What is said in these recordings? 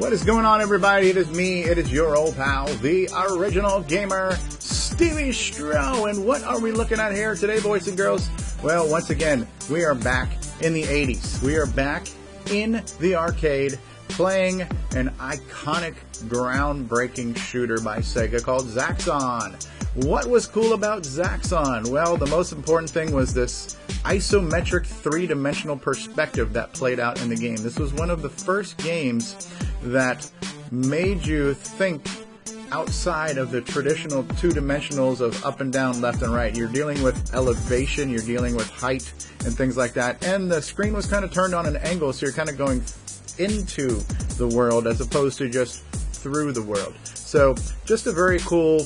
What is going on, everybody? It is me, it is your old pal, the original gamer, isometric. And what are we looking at here today, boys and girls? Well, once again, we are back in the 80s. We are back in the arcade playing an iconic, groundbreaking shooter by Sega called Zaxxon. What was cool about Zaxxon? Well, the most important thing was this isometric three-dimensional perspective that played out in the game. This was one of the first games that made you think outside of the traditional two-dimensionals of up and down, left and right. You're dealing with elevation, you're dealing with height and things like that. And the screen was kind of turned on an angle, so you're kind of going into the world as opposed to just through the world. So just a very cool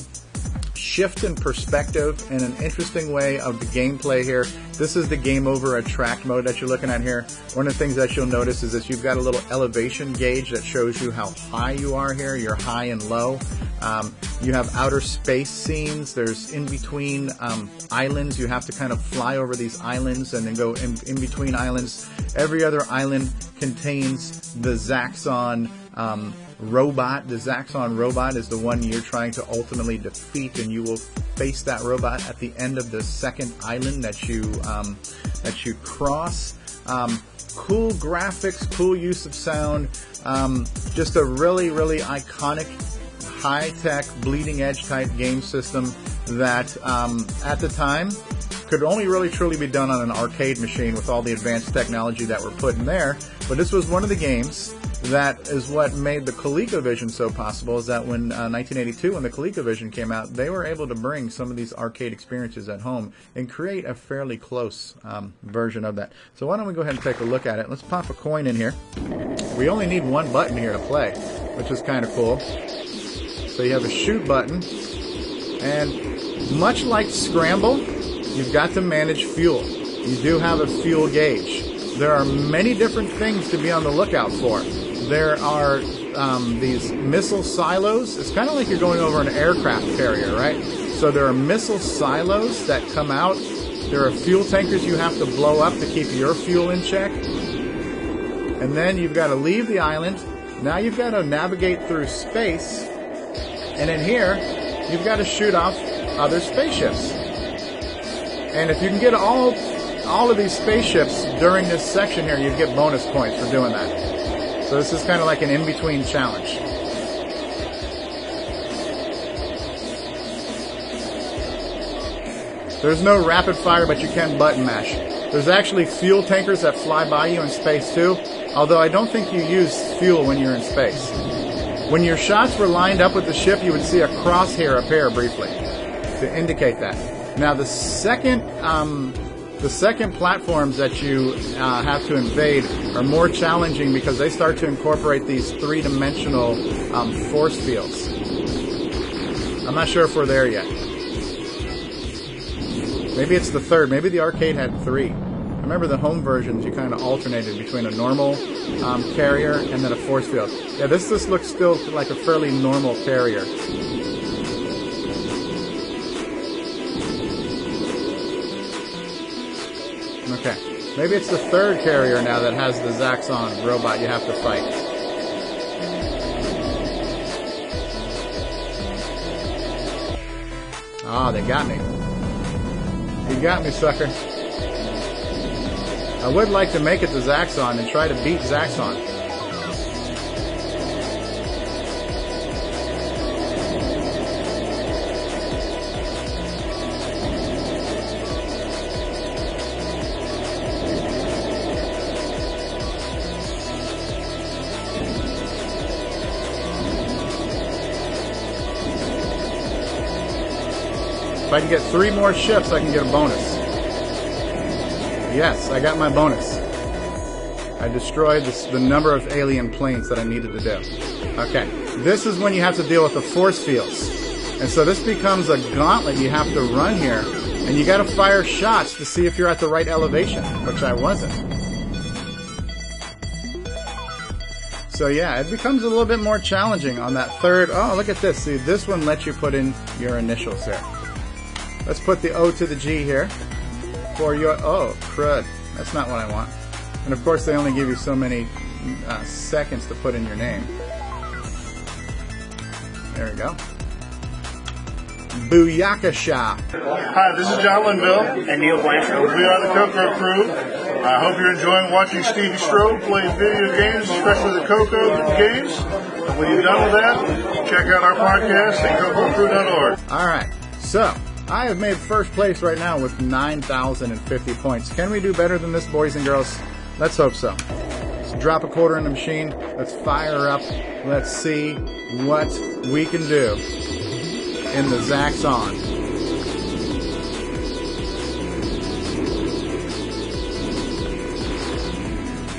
shift in perspective and an interesting way of the gameplay here. This is the game over attract mode that you're looking at here. One of the things that you'll notice is that you've got a little elevation gauge that shows you how high you are here, your high and low. You have outer space scenes. There's in between islands. You have to kind of fly over these islands and then go in between islands. Every other island contains the Zaxxon robot. The Zaxxon robot is the one you're trying to ultimately defeat, and you will face that robot at the end of the second island that you cross. Cool graphics, cool use of sound, just a really, really iconic, high-tech, bleeding-edge type game system that at the time could only really truly be done on an arcade machine with all the advanced technology that were put in there. But this was one of the games that is what made the ColecoVision so possible, is that when 1982, when the ColecoVision came out, they were able to bring some of these arcade experiences at home and create a fairly close version of that. So why don't we go ahead and take a look at it. Let's pop a coin in here. We only need one button here to play, which is kind of cool. So you have a shoot button, and much like Scramble, you've got to manage fuel. You do have a fuel gauge. There are many different things to be on the lookout for. There are these missile silos. It's kind of like you're going over an aircraft carrier, right? So there are missile silos that come out. There are fuel tankers you have to blow up to keep your fuel in check. And then you've got to leave the island. Now you've got to navigate through space. And in here, you've got to shoot off other spaceships. And if you can get all of these spaceships during this section here, you'd get bonus points for doing that. So this is kind of like an in-between challenge. There's no rapid fire, but you can button mash. There's actually fuel tankers that fly by you in space too, although I don't think you use fuel when you're in space. When your shots were lined up with the ship, you would see a crosshair appear briefly to indicate that. Now the second platforms that you have to invade are more challenging because they start to incorporate these three-dimensional force fields. I'm not sure if we're there yet. Maybe it's the third. Maybe the arcade had three. I remember the home versions, you kind of alternated between a normal carrier and then a force field. Yeah, this looks still like a fairly normal carrier. Okay, maybe it's the third carrier now that has the Zaxxon robot you have to fight. Ah, they got me. You got me, sucker. I would like to make it to Zaxxon and try to beat Zaxxon. If I can get 3 more ships, I can get a bonus. Yes, I got my bonus. I destroyed the number of alien planes that I needed to do. Okay, this is when you have to deal with the force fields. And so this becomes a gauntlet you have to run here. And you got to fire shots to see if you're at the right elevation, which I wasn't. So yeah, it becomes a little bit more challenging on that third. Oh, look at this. See, this one lets you put in your initials here. Let's put the O to the G here. For your, oh, crud. That's not what I want. And of course, they only give you so many seconds to put in your name. There we go. Booyakasha. Hi, this is John Linville. And Neil Blanchard. We are the Coco Crew. I hope you're enjoying watching isometric play video games, especially the Coco games. And when you're done with that, check out our podcast at cococrew.org. All right, so I have made first place right now with 9,050 points. Can we do better than this, boys and girls? Let's hope so. Let's drop a quarter in the machine. Let's fire up. Let's see what we can do in the Zaxxon.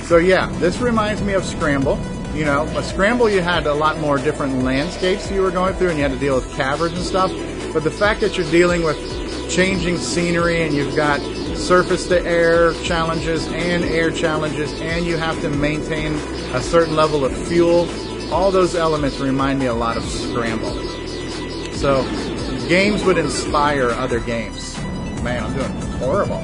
So yeah, this reminds me of Scramble. You know, a Scramble you had a lot more different landscapes you were going through and you had to deal with caverns and stuff. But the fact that you're dealing with changing scenery and you've got surface-to-air challenges and air challenges and you have to maintain a certain level of fuel, all those elements remind me a lot of Scramble. So games would inspire other games. Man, I'm doing horrible.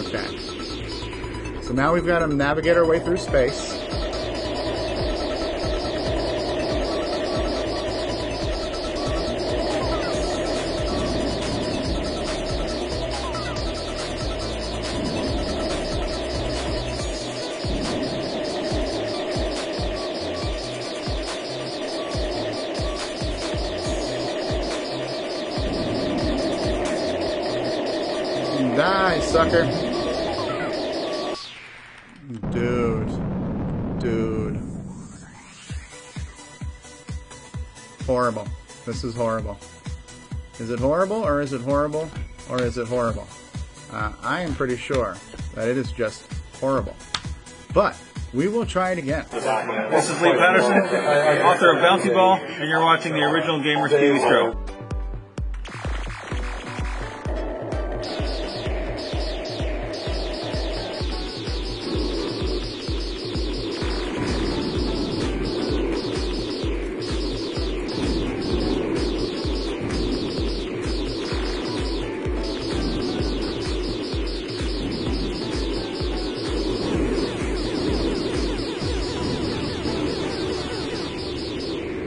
Okay. So now we've got to navigate our way through space. Die, sucker. Dude. Horrible. This is horrible. Is it horrible, or is it horrible, or is it horrible? I am pretty sure that it is just horrible. But we will try it again. This is Lee Patterson, author of Bouncy Ball, and you're watching the original gamer isometric.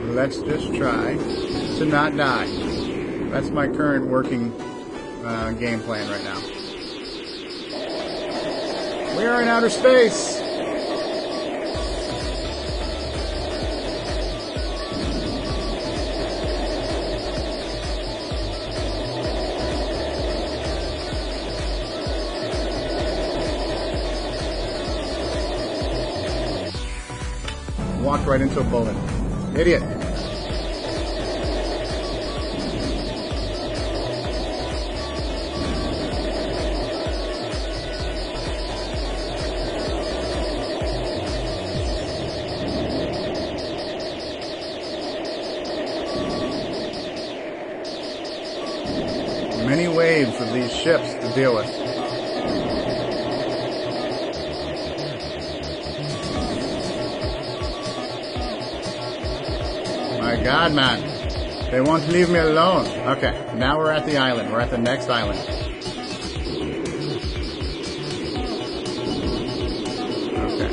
Let's just try to not die. That's my current working game plan right now. We are in outer space. Walked right into a bullet. Idiot. Many waves of these ships to deal with. My God, man. They won't leave me alone. Okay, now we're at the island. We're at the next island. Okay.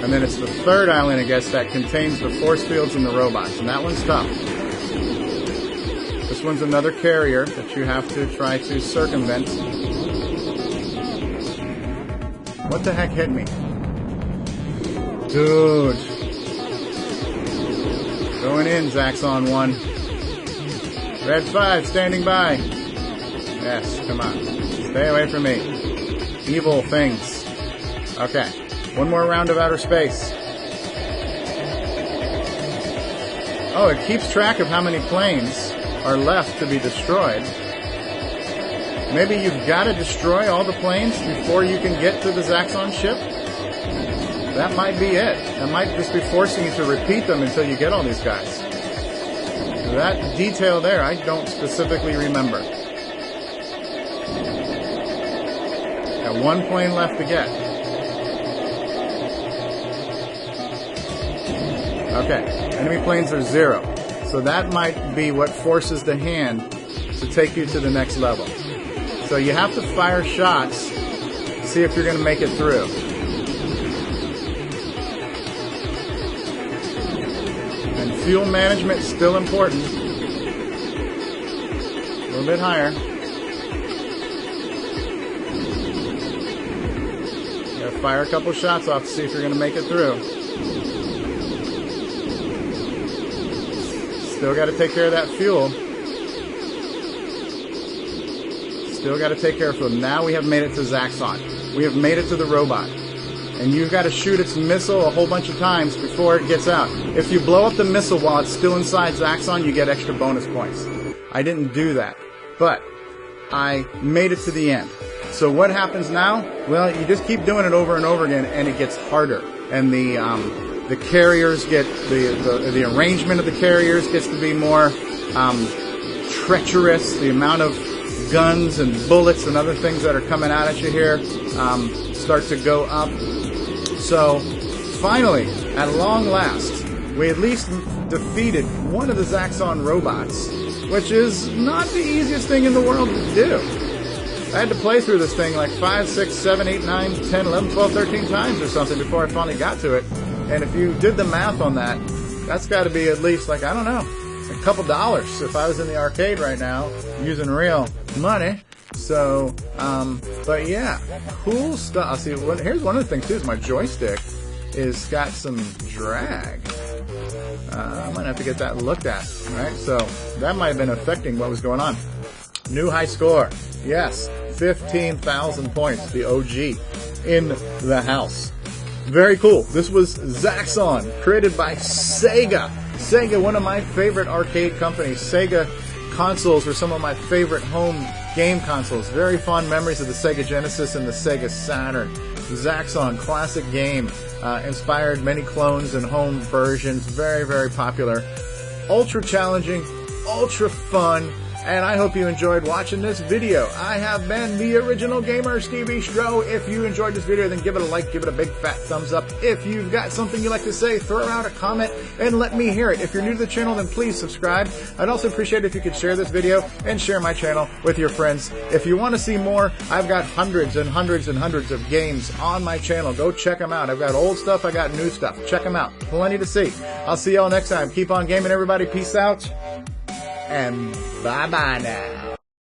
And then it's the third island, I guess, that contains the force fields and the robots. And that one's tough. This one's another carrier that you have to try to circumvent. What the heck hit me? Dude. Going in, Zaxxon 1. Red 5, standing by. Yes, come on. Stay away from me. Evil things. Okay. One more round of outer space. Oh, it keeps track of how many planes are left to be destroyed. Maybe you've got to destroy all the planes before you can get to the Zaxxon ship? That might be it. That might just be forcing you to repeat them until you get all these guys. That detail there, I don't specifically remember. Got one plane left to get. Okay, enemy planes are 0. So that might be what forces the hand to take you to the next level. So you have to fire shots to see if you're going to make it through. And fuel management is still important. A little bit higher. You gotta fire a couple shots off to see if you're going to make it through. Still got to take care of that fuel. Still got to take care of fuel. Now we have made it to Zaxxon. We have made it to the robot. And you've got to shoot its missile a whole bunch of times before it gets out. If you blow up the missile while it's still inside Zaxxon, you get extra bonus points. I didn't do that. But I made it to the end. So what happens now? Well, you just keep doing it over and over again, and it gets harder. And the carriers get, the arrangement of the carriers gets to be more treacherous. The amount of guns and bullets and other things that are coming out at you here start to go up. So finally, at long last, we at least defeated one of the Zaxxon robots, which is not the easiest thing in the world to do. I had to play through this thing like 5, 6, 7, 8, 9, 10, 11, 12, 13 times or something before I finally got to it. And if you did the math on that, that's got to be at least like, I don't know, a couple dollars if I was in the arcade right now using real money. So, but yeah, cool stuff. See, here's one of the things too, is my joystick is got some drag. I might have to get that looked at, right? So that might have been affecting what was going on. New high score. Yes, 15,000 points, the OG in the house. Very cool. This was Zaxxon, created by Sega. Sega, one of my favorite arcade companies. Sega consoles were some of my favorite home game consoles. Very fond memories of the Sega Genesis and the Sega Saturn. Zaxxon, classic game. Inspired many clones and home versions. Very, very popular. Ultra challenging, ultra fun. And I hope you enjoyed watching this video. I have been the original gamer, isometric. If you enjoyed this video, then give it a like, give it a big fat thumbs up. If you've got something you'd like to say, throw out a comment and let me hear it. If you're new to the channel, then please subscribe. I'd also appreciate it if you could share this video and share my channel with your friends. If you want to see more, I've got hundreds and hundreds and hundreds of games on my channel. Go check them out. I've got old stuff, I got new stuff. Check them out. Plenty to see. I'll see y'all next time. Keep on gaming, everybody. Peace out. And bye-bye now.